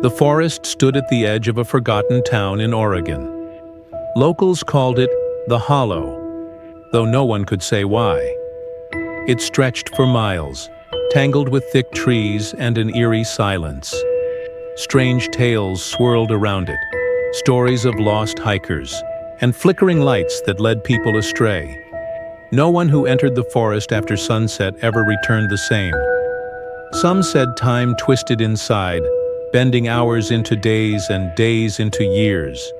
The forest stood at the edge of a forgotten town in Oregon. Locals called it the Hollow, though no one could say why. It stretched for miles, tangled with thick trees and an eerie silence. Strange tales swirled around it, stories of lost hikers, and flickering lights that led people astray. No one who entered the forest after sunset ever returned the same. Some said time twisted inside, bending hours into days and days into years.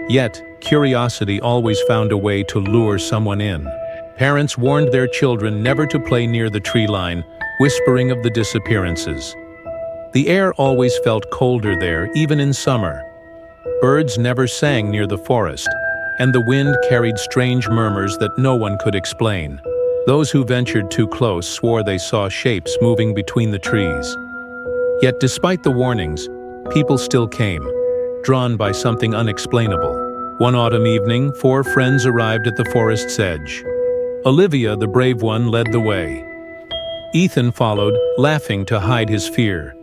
Yet, curiosity always found a way to lure someone in. Parents warned their children never to play near the tree line, whispering of the disappearances. The air always felt colder there, even in summer. Birds never sang near the forest, and the wind carried strange murmurs that no one could explain. Those who ventured too close swore they saw shapes moving between the trees. Yet despite the warnings, people still came, drawn by something unexplainable. One autumn evening, 4 friends arrived at the forest's edge. Olivia, the brave one, led the way. Ethan followed, laughing to hide his fear.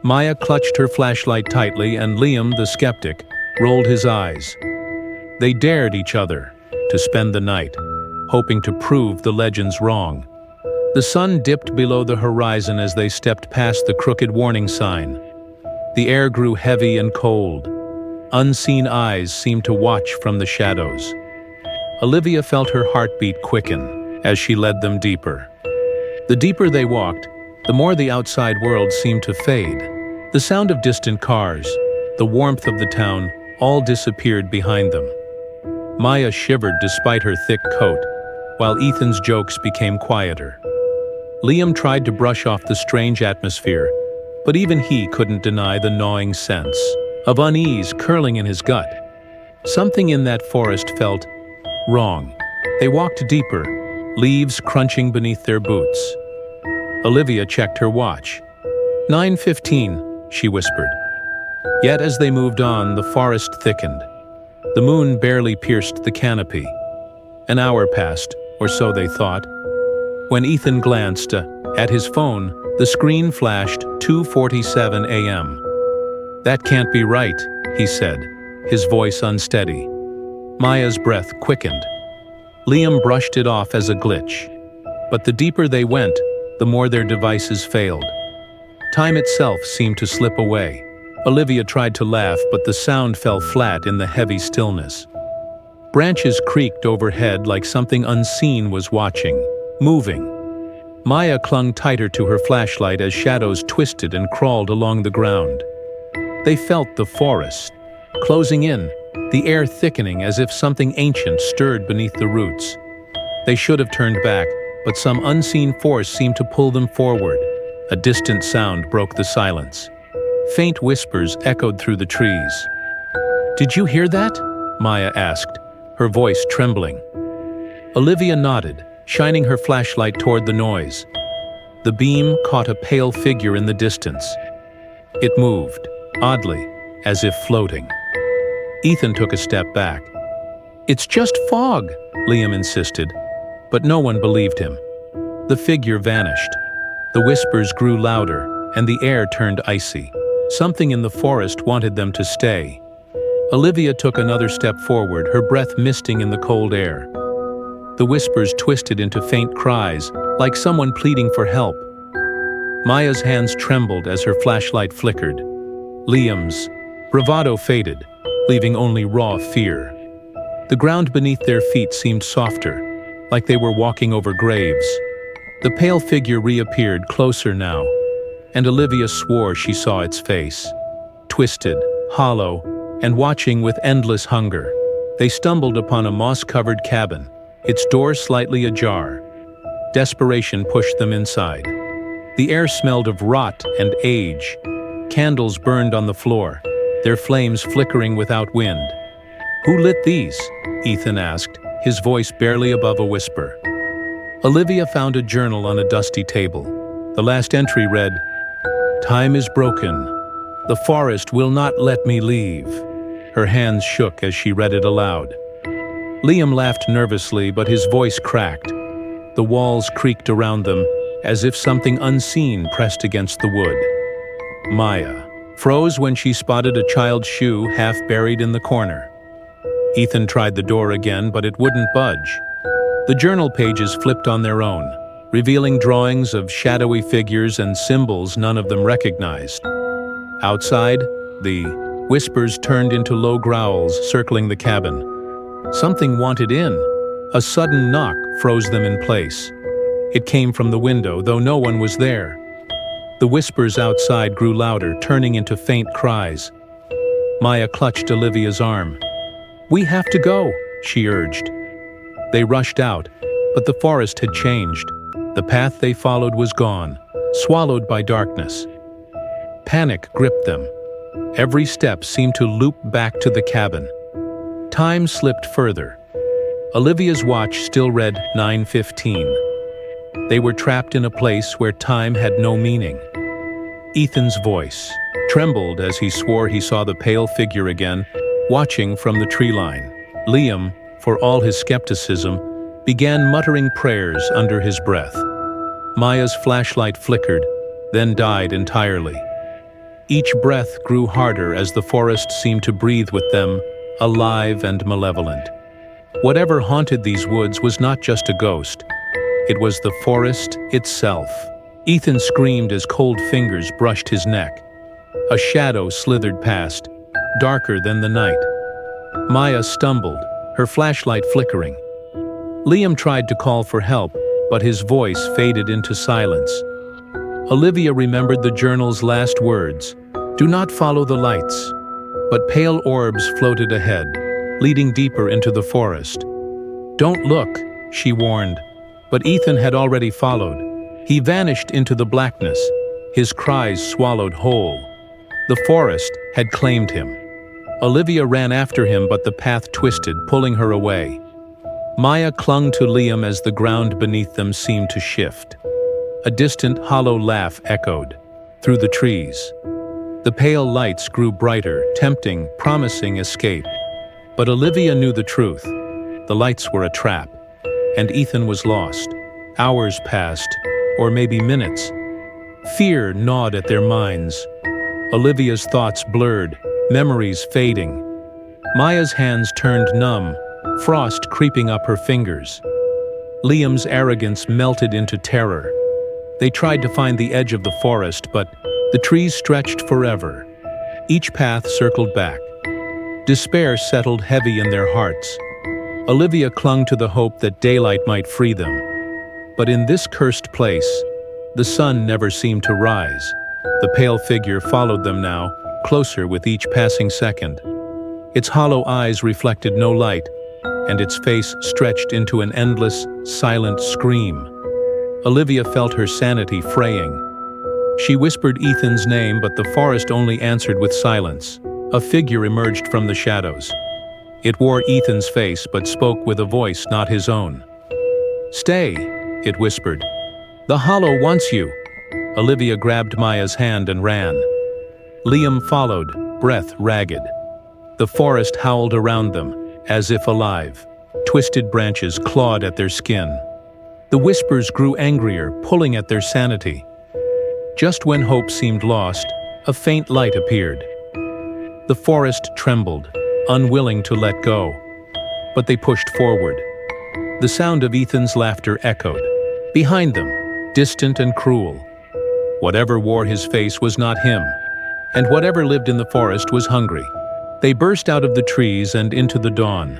Maya clutched her flashlight tightly, and Liam, the skeptic, rolled his eyes. They dared each other to spend the night, hoping to prove the legends wrong. The sun dipped below the horizon as they stepped past the crooked warning sign. The air grew heavy and cold. Unseen eyes seemed to watch from the shadows. Olivia felt her heartbeat quicken as she led them deeper. The deeper they walked, the more the outside world seemed to fade. The sound of distant cars, the warmth of the town, all disappeared behind them. Maya shivered despite her thick coat, while Ethan's jokes became quieter. Liam tried to brush off the strange atmosphere, but even he couldn't deny the gnawing sense of unease curling in his gut. Something in that forest felt wrong. They walked deeper, leaves crunching beneath their boots. Olivia checked her watch. 9:15, she whispered. Yet as they moved on, the forest thickened. The moon barely pierced the canopy. An hour passed, or so they thought. When Ethan glanced at his phone, the screen flashed 2:47 a.m. That can't be right, he said, his voice unsteady. Maya's breath quickened. Liam brushed it off as a glitch. But the deeper they went, the more their devices failed. Time itself seemed to slip away. Olivia tried to laugh, but the sound fell flat in the heavy stillness. Branches creaked overhead like something unseen was watching, moving. Maya clung tighter to her flashlight as shadows twisted and crawled along the ground. They felt the forest closing in, the air thickening as if something ancient stirred beneath the roots. They should have turned back, but some unseen force seemed to pull them forward. A distant sound broke the silence. Faint whispers echoed through the trees. "Did you hear that?" Maya asked, her voice trembling. Olivia nodded, shining her flashlight toward the noise. The beam caught a pale figure in the distance. It moved, oddly, as if floating. Ethan took a step back. "It's just fog," Liam insisted, but no one believed him. The figure vanished. The whispers grew louder, and the air turned icy. Something in the forest wanted them to stay. Olivia took another step forward, her breath misting in the cold air. The whispers twisted into faint cries, like someone pleading for help. Maya's hands trembled as her flashlight flickered. Liam's bravado faded, leaving only raw fear. The ground beneath their feet seemed softer, like they were walking over graves. The pale figure reappeared, closer now, and Olivia swore she saw its face. Twisted, hollow, and watching with endless hunger. They stumbled upon a moss-covered cabin, its door slightly ajar. Desperation pushed them inside. The air smelled of rot and age. Candles burned on the floor, their flames flickering without wind. "Who lit these?" Ethan asked, his voice barely above a whisper. Olivia found a journal on a dusty table. The last entry read, "Time is broken. The forest will not let me leave." Her hands shook as she read it aloud. Liam laughed nervously, but his voice cracked. The walls creaked around them, as if something unseen pressed against the wood. Maya, froze when she spotted a child's shoe half buried in the corner. Ethan tried the door again, but it wouldn't budge. The journal pages flipped on their own, revealing drawings of shadowy figures and symbols none of them recognized. Outside, the whispers turned into low growls circling the cabin. Something wanted in. A sudden knock froze them in place. It came from the window, though no one was there. The whispers outside grew louder, turning into faint cries. Maya clutched Olivia's arm. "We have to go," she urged. They rushed out, but the forest had changed. The path they followed was gone, swallowed by darkness. Panic gripped them. Every step seemed to loop back to the cabin. Time slipped further. Olivia's watch still read 9:15. They were trapped in a place where time had no meaning. Ethan's voice trembled as he swore he saw the pale figure again, watching from the tree line. Liam, for all his skepticism, began muttering prayers under his breath. Maya's flashlight flickered, then died entirely. Each breath grew harder as the forest seemed to breathe with them, alive and malevolent. Whatever haunted these woods was not just a ghost. It was the forest itself. Ethan screamed as cold fingers brushed his neck. A shadow slithered past, darker than the night. Maya stumbled, her flashlight flickering. Liam tried to call for help, but his voice faded into silence. Olivia remembered the journal's last words, "Do not follow the lights." But pale orbs floated ahead, leading deeper into the forest. "Don't look," she warned, but Ethan had already followed. He vanished into the blackness, his cries swallowed whole. The forest had claimed him. Olivia ran after him, but the path twisted, pulling her away. Maya clung to Liam as the ground beneath them seemed to shift. A distant, hollow laugh echoed through the trees. The pale lights grew brighter, tempting, promising escape. But Olivia knew the truth. The lights were a trap, and Ethan was lost. Hours passed, or maybe minutes. Fear gnawed at their minds. Olivia's thoughts blurred, memories fading. Maya's hands turned numb, frost creeping up her fingers. Liam's arrogance melted into terror. They tried to find the edge of the forest, but the trees stretched forever. Each path circled back. Despair settled heavy in their hearts. Olivia clung to the hope that daylight might free them. But in this cursed place, the sun never seemed to rise. The pale figure followed them now, closer with each passing second. Its hollow eyes reflected no light, and its face stretched into an endless, silent scream. Olivia felt her sanity fraying. She whispered Ethan's name, but the forest only answered with silence. A figure emerged from the shadows. It wore Ethan's face, but spoke with a voice not his own. "Stay," it whispered. "The Hollow wants you." Olivia grabbed Maya's hand and ran. Liam followed, breath ragged. The forest howled around them, as if alive. Twisted branches clawed at their skin. The whispers grew angrier, pulling at their sanity. Just when hope seemed lost, a faint light appeared. The forest trembled, unwilling to let go. But they pushed forward. The sound of Ethan's laughter echoed. Behind them, distant and cruel. Whatever wore his face was not him, and whatever lived in the forest was hungry. They burst out of the trees and into the dawn.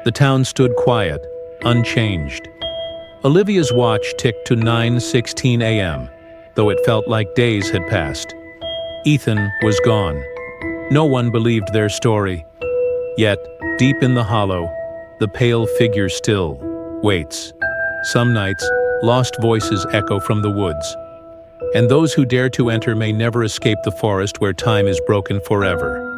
The town stood quiet, unchanged. Olivia's watch ticked to 9:16 a.m., though it felt like days had passed. Ethan was gone. No one believed their story. Yet, deep in the hollow, the pale figure still waits. Some nights, lost voices echo from the woods. And those who dare to enter may never escape the forest where time is broken forever.